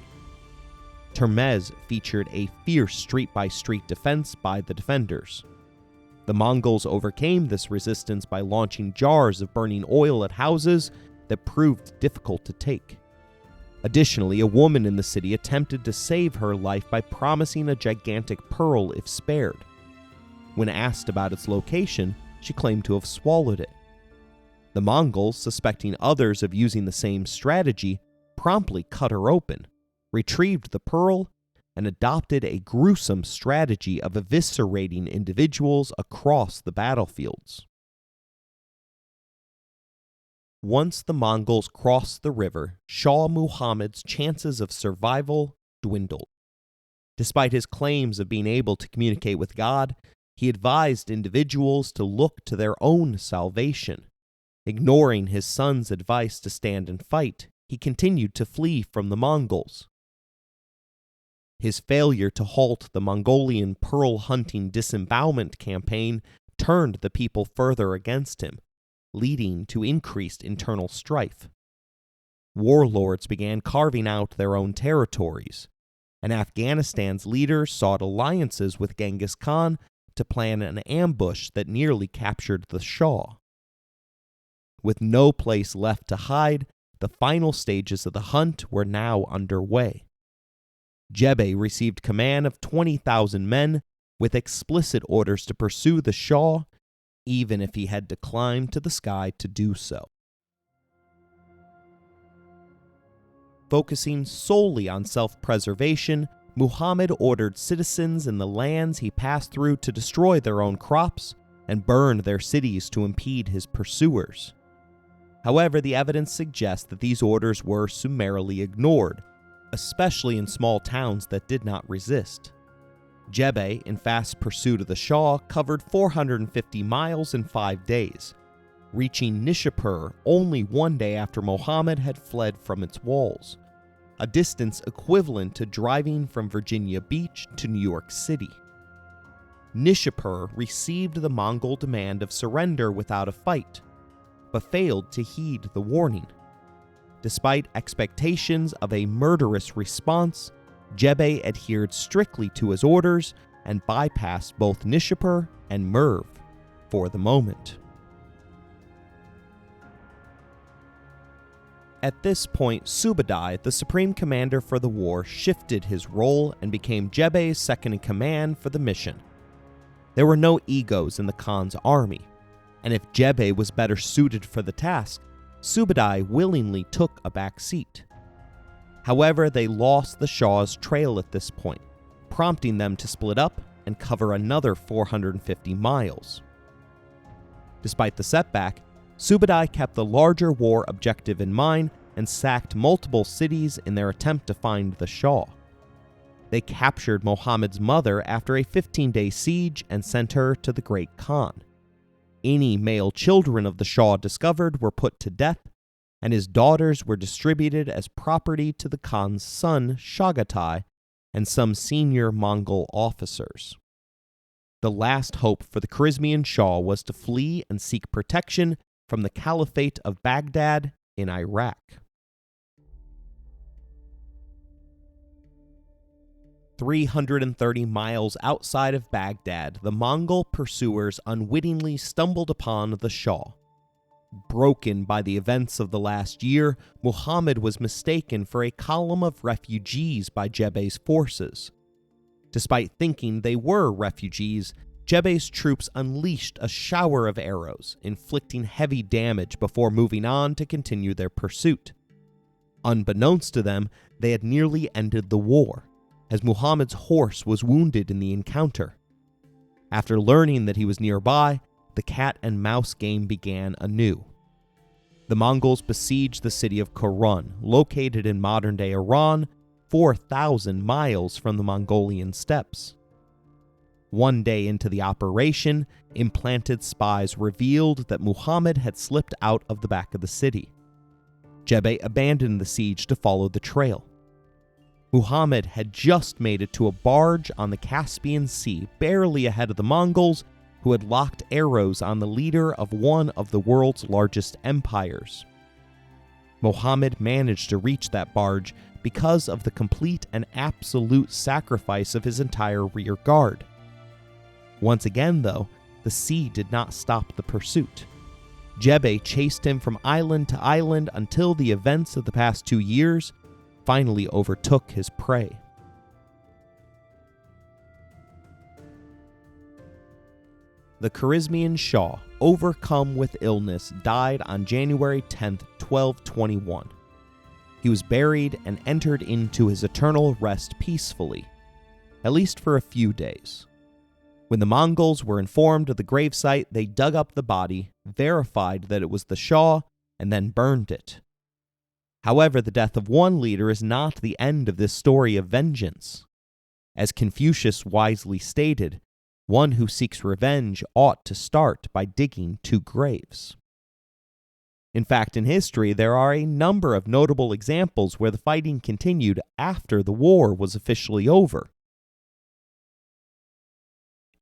Termez featured a fierce street-by-street defense by the defenders. The Mongols overcame this resistance by launching jars of burning oil at houses that proved difficult to take. Additionally, a woman in the city attempted to save her life by promising a gigantic pearl if spared. When asked about its location, she claimed to have swallowed it. The Mongols, suspecting others of using the same strategy, promptly cut her open, retrieved the pearl, and adopted a gruesome strategy of eviscerating individuals across the battlefields. Once the Mongols crossed the river, Shah Muhammad's chances of survival dwindled. Despite his claims of being able to communicate with God, he advised individuals to look to their own salvation. Ignoring his son's advice to stand and fight, he continued to flee from the Mongols. His failure to halt the Mongolian pearl-hunting disembowelment campaign turned the people further against him, leading to increased internal strife. Warlords began carving out their own territories, and Afghanistan's leaders sought alliances with Genghis Khan to plan an ambush that nearly captured the Shah. With no place left to hide, the final stages of the hunt were now underway. Jebe received command of 20,000 men with explicit orders to pursue the Shah, even if he had to climb to the sky to do so. Focusing solely on self-preservation, Muhammad ordered citizens in the lands he passed through to destroy their own crops and burn their cities to impede his pursuers. However, the evidence suggests that these orders were summarily ignored, especially in small towns that did not resist. Jebe, in fast pursuit of the Shah, covered 450 miles in 5 days, reaching Nishapur only 1 day after Muhammad had fled from its walls, a distance equivalent to driving from Virginia Beach to New York City. Nishapur received the Mongol demand of surrender without a fight, but failed to heed the warning. Despite expectations of a murderous response, Jebe adhered strictly to his orders and bypassed both Nishapur and Merv for the moment. At this point, Subadai, the supreme commander for the war, shifted his role and became Jebe's second-in-command for the mission. There were no egos in the Khan's army, and if Jebe was better suited for the task, Subadai willingly took a back seat. However, they lost the Shah's trail at this point, prompting them to split up and cover another 450 miles. Despite the setback, Subadai kept the larger war objective in mind and sacked multiple cities in their attempt to find the Shah. They captured Muhammad's mother after a 15-day siege and sent her to the Great Khan. Any male children of the Shah discovered were put to death, and his daughters were distributed as property to the Khan's son, Chagatai, and some senior Mongol officers. The last hope for the Khwarazmian Shah was to flee and seek protection from the Caliphate of Baghdad in Iraq. "330 miles outside of Baghdad, the Mongol pursuers unwittingly stumbled upon the Shah. Broken by the events of the last year, Muhammad was mistaken for a column of refugees by Jebe's forces. Despite thinking they were refugees, Jebe's troops unleashed a shower of arrows, inflicting heavy damage before moving on to continue their pursuit. Unbeknownst to them, they had nearly ended the war, as Muhammad's horse was wounded in the encounter. After learning that he was nearby, the cat-and-mouse game began anew. The Mongols besieged the city of Khwarazm, located in modern-day Iran, 4,000 miles from the Mongolian steppes. 1 day into the operation, implanted spies revealed that Muhammad had slipped out of the back of the city. Jebe abandoned the siege to follow the trail. Muhammad had just made it to a barge on the Caspian Sea, barely ahead of the Mongols, who had locked arrows on the leader of one of the world's largest empires. Muhammad managed to reach that barge because of the complete and absolute sacrifice of his entire rear guard. Once again, though, the sea did not stop the pursuit. Jebe chased him from island to island until the events of the past 2 years finally overtook his prey. The Khwarazmian Shah, overcome with illness, died on January 10, 1221. He was buried and entered into his eternal rest peacefully, at least for a few days. When the Mongols were informed of the gravesite, they dug up the body, verified that it was the Shah, and then burned it. However, the death of one leader is not the end of this story of vengeance. As Confucius wisely stated, one who seeks revenge ought to start by digging two graves. In fact, in history, there are a number of notable examples where the fighting continued after the war was officially over.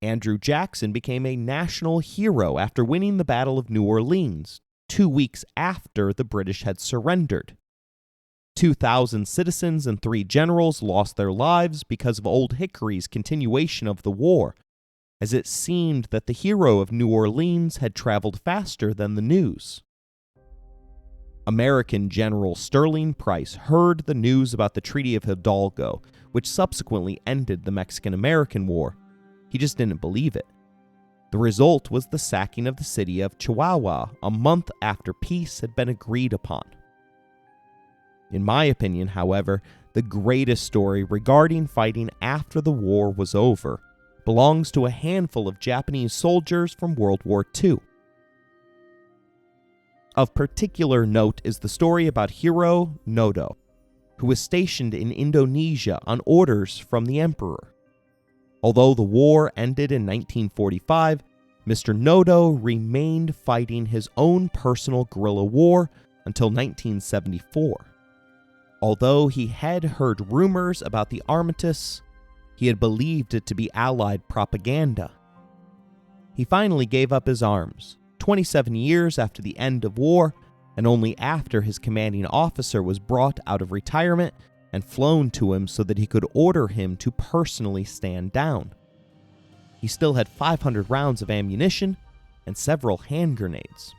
Andrew Jackson became a national hero after winning the Battle of New Orleans, 2 weeks after the British had surrendered. 2,000 citizens and 3 generals lost their lives because of Old Hickory's continuation of the war, as it seemed that the hero of New Orleans had traveled faster than the news. American General Sterling Price heard the news about the Treaty of Hidalgo, which subsequently ended the Mexican-American War. He just didn't believe it. The result was the sacking of the city of Chihuahua a month after peace had been agreed upon. In my opinion, however, the greatest story regarding fighting after the war was over belongs to a handful of Japanese soldiers from World War II. Of particular note is the story about Hiro Nodo, who was stationed in Indonesia on orders from the emperor. Although the war ended in 1945, Mr. Nodo remained fighting his own personal guerrilla war until 1974. Although he had heard rumors about the armistice, he had believed it to be Allied propaganda. He finally gave up his arms, 27 years after the end of war, and only after his commanding officer was brought out of retirement and flown to him so that he could order him to personally stand down. He still had 500 rounds of ammunition and several hand grenades.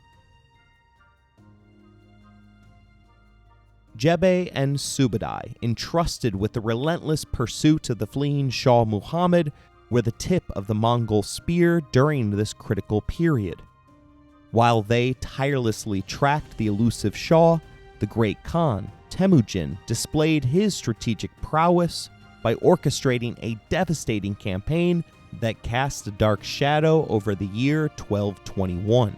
Jebe and Subadai, entrusted with the relentless pursuit of the fleeing Shah Muhammad, were the tip of the Mongol spear during this critical period. While they tirelessly tracked the elusive Shah, the great Khan, Temujin, displayed his strategic prowess by orchestrating a devastating campaign that cast a dark shadow over the year 1221.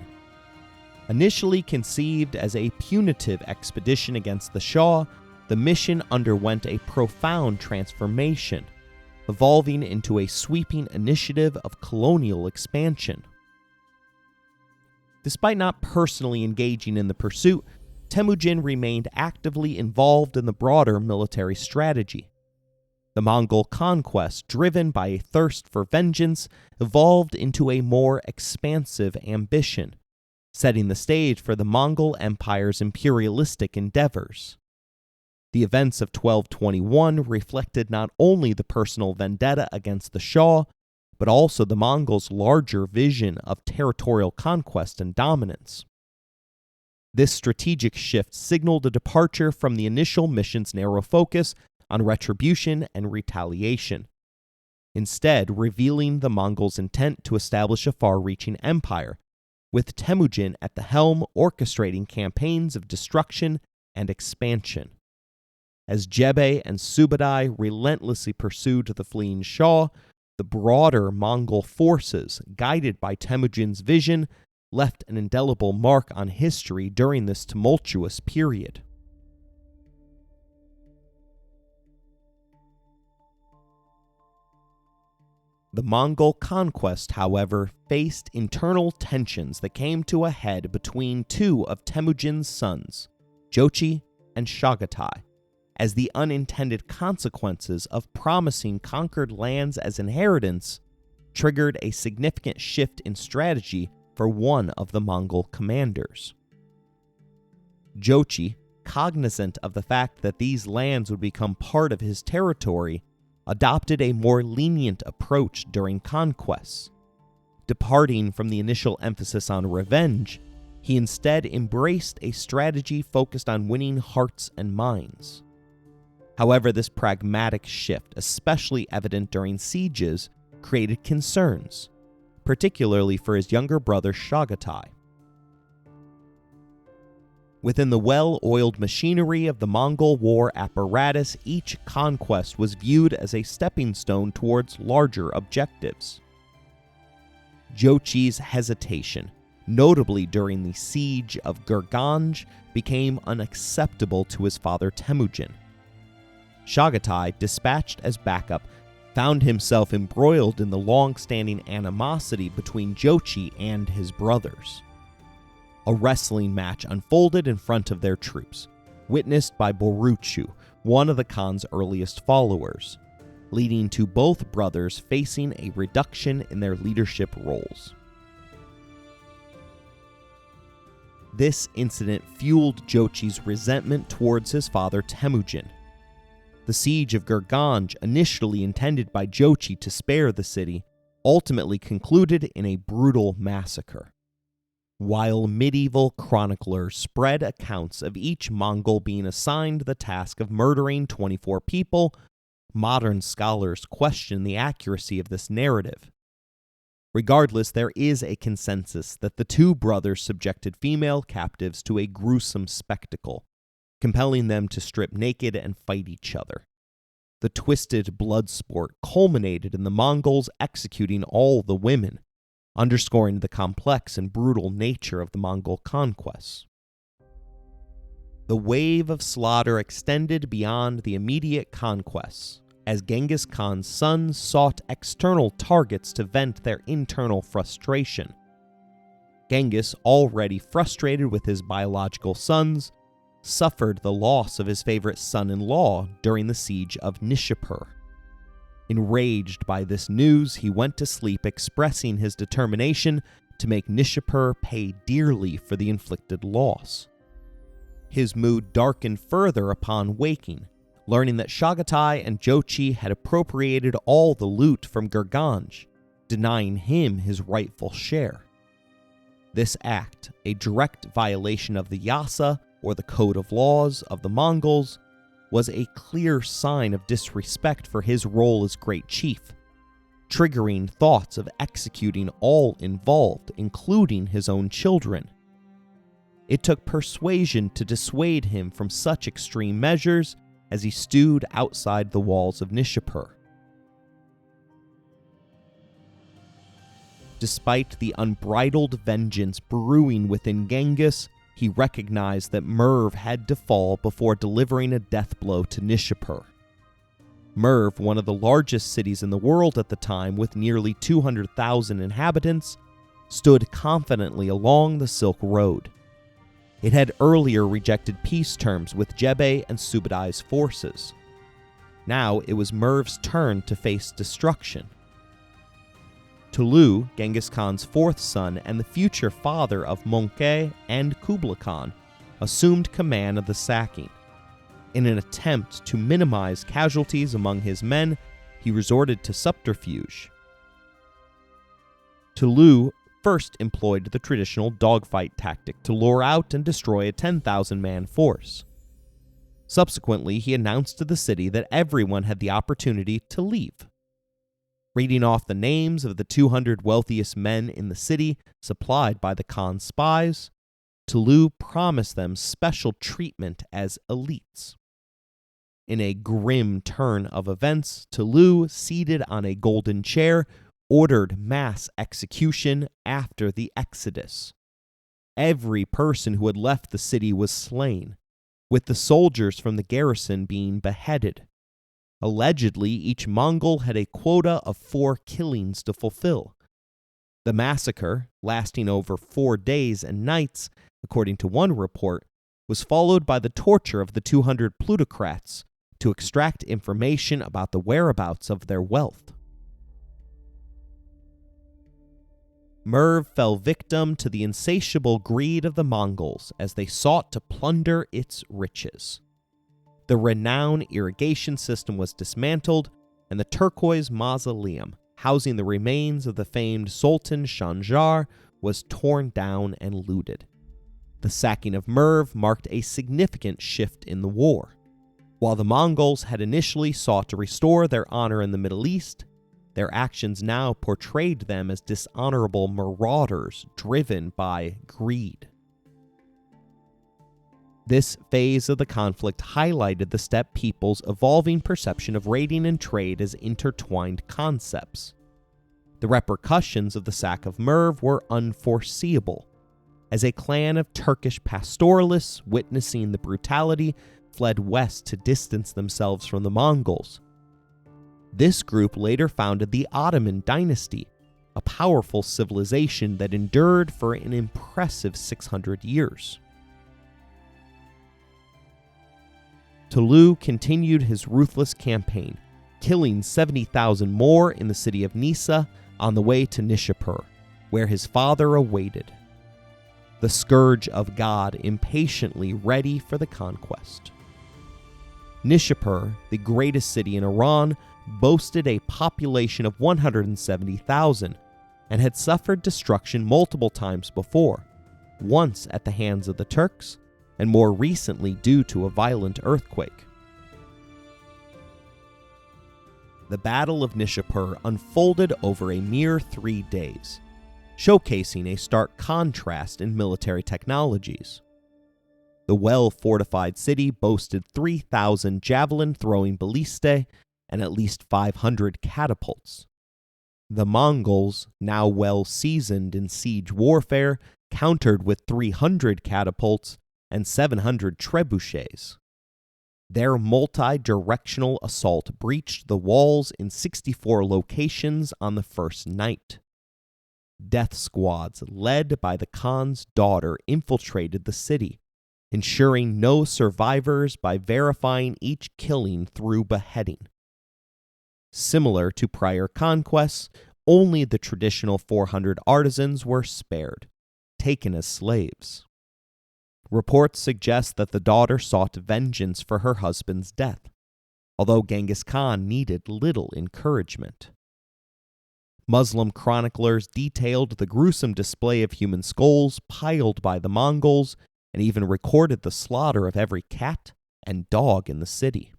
Initially conceived as a punitive expedition against the Shah, the mission underwent a profound transformation, evolving into a sweeping initiative of colonial expansion. Despite not personally engaging in the pursuit, Temujin remained actively involved in the broader military strategy. The Mongol conquest, driven by a thirst for vengeance, evolved into a more expansive ambition, setting the stage for the Mongol Empire's imperialistic endeavors. The events of 1221 reflected not only the personal vendetta against the Shah, but also the Mongols' larger vision of territorial conquest and dominance. This strategic shift signaled a departure from the initial mission's narrow focus on retribution and retaliation, instead revealing the Mongols' intent to establish a far-reaching empire, with Temujin at the helm orchestrating campaigns of destruction and expansion. As Jebe and Subadai relentlessly pursued the fleeing Shah, the broader Mongol forces, guided by Temujin's vision, left an indelible mark on history during this tumultuous period. The Mongol conquest, however, faced internal tensions that came to a head between 2 of Temujin's sons, Jochi and Chagatai, as the unintended consequences of promising conquered lands as inheritance triggered a significant shift in strategy for one of the Mongol commanders. Jochi, cognizant of the fact that these lands would become part of his territory, adopted a more lenient approach during conquests. Departing from the initial emphasis on revenge, he instead embraced a strategy focused on winning hearts and minds. However, this pragmatic shift, especially evident during sieges, created concerns, particularly for his younger brother Chagatai. Within the well-oiled machinery of the Mongol war apparatus, each conquest was viewed as a stepping stone towards larger objectives. Jochi's hesitation, notably during the siege of Gurganj, became unacceptable to his father Temujin. Chagatai, dispatched as backup, found himself embroiled in the long-standing animosity between Jochi and his brothers. A wrestling match unfolded in front of their troops, witnessed by Boruchu, one of the Khan's earliest followers, leading to both brothers facing a reduction in their leadership roles. This incident fueled Jochi's resentment towards his father Temujin. The siege of Gurganj, initially intended by Jochi to spare the city, ultimately concluded in a brutal massacre. While medieval chroniclers spread accounts of each Mongol being assigned the task of murdering 24 people, modern scholars question the accuracy of this narrative. Regardless, there is a consensus that the two brothers subjected female captives to a gruesome spectacle, compelling them to strip naked and fight each other. The twisted blood sport culminated in the Mongols executing all the women, underscoring the complex and brutal nature of the Mongol conquests. The wave of slaughter extended beyond the immediate conquests, as Genghis Khan's sons sought external targets to vent their internal frustration. Genghis, already frustrated with his biological sons, suffered the loss of his favorite son-in-law during the siege of Nishapur. Enraged by this news, he went to sleep expressing his determination to make Nishapur pay dearly for the inflicted loss. His mood darkened further upon waking, learning that Chagatai and Jochi had appropriated all the loot from Gurganj, denying him his rightful share. This act, a direct violation of the Yasa, or the code of laws of the Mongols, was a clear sign of disrespect for his role as great chief, triggering thoughts of executing all involved, including his own children. It took persuasion to dissuade him from such extreme measures as he stewed outside the walls of Nishapur. Despite the unbridled vengeance brewing within Genghis, he recognized that Merv had to fall before delivering a death blow to Nishapur. Merv, one of the largest cities in the world at the time with nearly 200,000 inhabitants, stood confidently along the Silk Road. It had earlier rejected peace terms with Jebe and Subadai's forces. Now it was Merv's turn to face destruction. Tulu, Genghis Khan's fourth son and the future father of Mongke and Kublai Khan, assumed command of the sacking. In an attempt to minimize casualties among his men, he resorted to subterfuge. Tulu first employed the traditional dogfight tactic to lure out and destroy a 10,000-man force. Subsequently, he announced to the city that everyone had the opportunity to leave. Reading off the names of the 200 wealthiest men in the city supplied by the Khan's spies, Tulu promised them special treatment as elites. In a grim turn of events, Tulu, seated on a golden chair, ordered mass execution after the exodus. Every person who had left the city was slain, with the soldiers from the garrison being beheaded. Allegedly, each Mongol had a quota of 4 killings to fulfill. The massacre, lasting over 4 days and nights, according to one report, was followed by the torture of the 200 plutocrats to extract information about the whereabouts of their wealth. Merv fell victim to the insatiable greed of the Mongols as they sought to plunder its riches. The renowned irrigation system was dismantled, and the turquoise mausoleum, housing the remains of the famed Sultan Shanjar, was torn down and looted. The sacking of Merv marked a significant shift in the war. While the Mongols had initially sought to restore their honor in the Middle East, their actions now portrayed them as dishonorable marauders driven by greed. This phase of the conflict highlighted the steppe people's evolving perception of raiding and trade as intertwined concepts. The repercussions of the sack of Merv were unforeseeable, as a clan of Turkish pastoralists, witnessing the brutality, fled west to distance themselves from the Mongols. This group later founded the Ottoman dynasty, a powerful civilization that endured for an impressive 600 years. Tolu continued his ruthless campaign, killing 70,000 more in the city of Nisa on the way to Nishapur, where his father awaited. The Scourge of God impatiently ready for the conquest. Nishapur, the greatest city in Iran, boasted a population of 170,000 and had suffered destruction multiple times before, once at the hands of the Turks and more recently due to a violent earthquake. The Battle of Nishapur unfolded over a mere 3 days, showcasing a stark contrast in military technologies. The well-fortified city boasted 3,000 javelin-throwing ballistae and at least 500 catapults. The Mongols, now well-seasoned in siege warfare, countered with 300 catapults and 700 trebuchets. Their multi-directional assault breached the walls in 64 locations on the first night. Death squads led by the Khan's daughter infiltrated the city, ensuring no survivors by verifying each killing through beheading. Similar to prior conquests, only the traditional 400 artisans were spared, taken as slaves. Reports suggest that the daughter sought vengeance for her husband's death, although Genghis Khan needed little encouragement. Muslim chroniclers detailed the gruesome display of human skulls piled by the Mongols and even recorded the slaughter of every cat and dog in the city.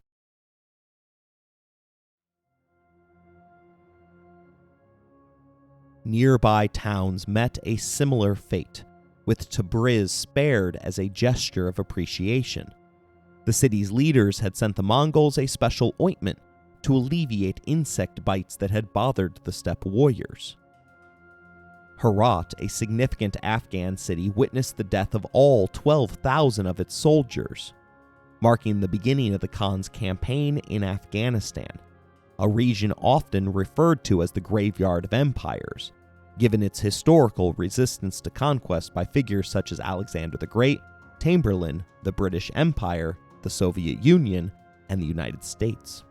Nearby towns met a similar fate, with Tabriz spared as a gesture of appreciation. The city's leaders had sent the Mongols a special ointment to alleviate insect bites that had bothered the steppe warriors. Herat, a significant Afghan city, witnessed the death of all 12,000 of its soldiers, marking the beginning of the Khan's campaign in Afghanistan, a region often referred to as the Graveyard of Empires, given its historical resistance to conquest by figures such as Alexander the Great, Tamerlane, the British Empire, the Soviet Union, and the United States.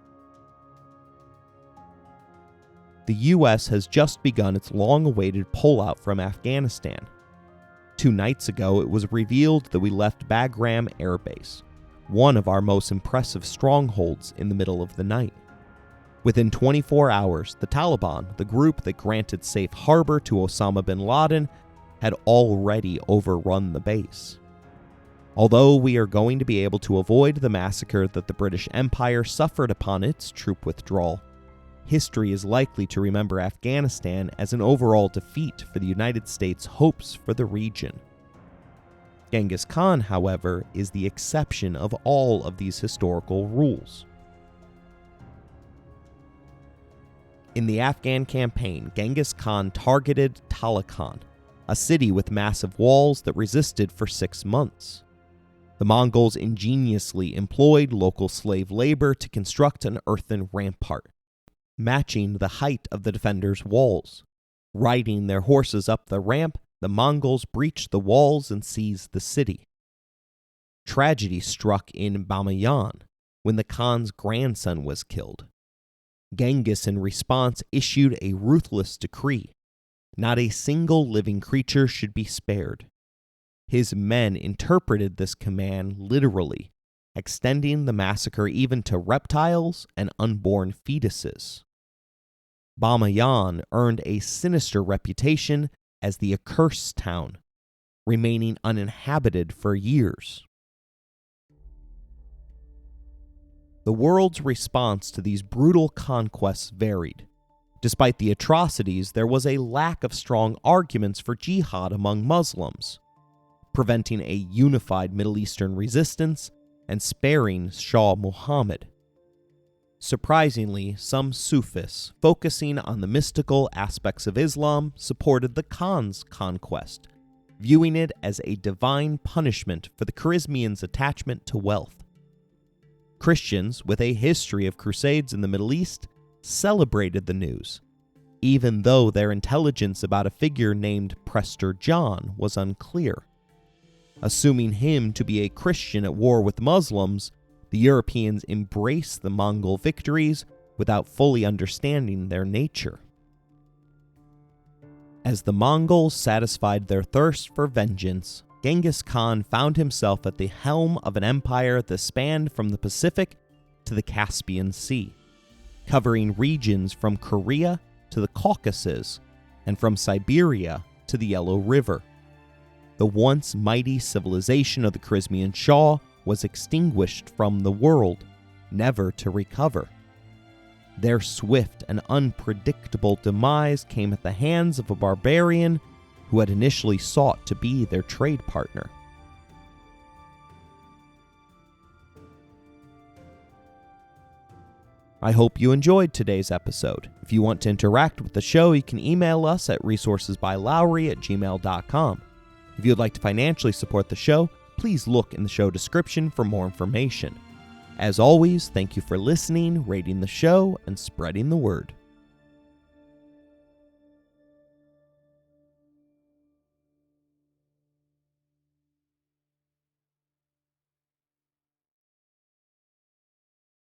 The U.S. has just begun its long-awaited pullout from Afghanistan. 2 nights ago, it was revealed that we left Bagram Air Base, one of our most impressive strongholds, in the middle of the night. Within 24 hours, the Taliban, the group that granted safe harbor to Osama bin Laden, had already overrun the base. Although we are going to be able to avoid the massacre that the British Empire suffered upon its troop withdrawal, history is likely to remember Afghanistan as an overall defeat for the United States' hopes for the region. Genghis Khan, however, is the exception of all of these historical rules. In the Afghan campaign, Genghis Khan targeted Taloqan, a city with massive walls that resisted for 6 months. The Mongols ingeniously employed local slave labor to construct an earthen rampart, matching the height of the defenders' walls. Riding their horses up the ramp, the Mongols breached the walls and seized the city. Tragedy struck in Bamiyan when the Khan's grandson was killed. Genghis, in response, issued a ruthless decree. Not a single living creature should be spared. His men interpreted this command literally, extending the massacre even to reptiles and unborn fetuses. Bamiyan earned a sinister reputation as the accursed town, remaining uninhabited for years. The world's response to these brutal conquests varied. Despite the atrocities, there was a lack of strong arguments for jihad among Muslims, preventing a unified Middle Eastern resistance and sparing Shah Muhammad. Surprisingly, some Sufis, focusing on the mystical aspects of Islam, supported the Khan's conquest, viewing it as a divine punishment for the Khwarazmians' attachment to wealth. Christians, with a history of crusades in the Middle East, celebrated the news, even though their intelligence about a figure named Prester John was unclear. Assuming him to be a Christian at war with Muslims, the Europeans embraced the Mongol victories without fully understanding their nature. As the Mongols satisfied their thirst for vengeance, Genghis Khan found himself at the helm of an empire that spanned from the Pacific to the Caspian Sea, covering regions from Korea to the Caucasus and from Siberia to the Yellow River. The once mighty civilization of the Khwarazmian Shah was extinguished from the world, never to recover. Their swift and unpredictable demise came at the hands of a barbarian who had initially sought to be their trade partner. I hope you enjoyed today's episode. If you want to interact with the show, you can email us at resourcesbylowry@gmail.com. If you'd like to financially support the show, please look in the show description for more information. As always, thank you for listening, rating the show, and spreading the word.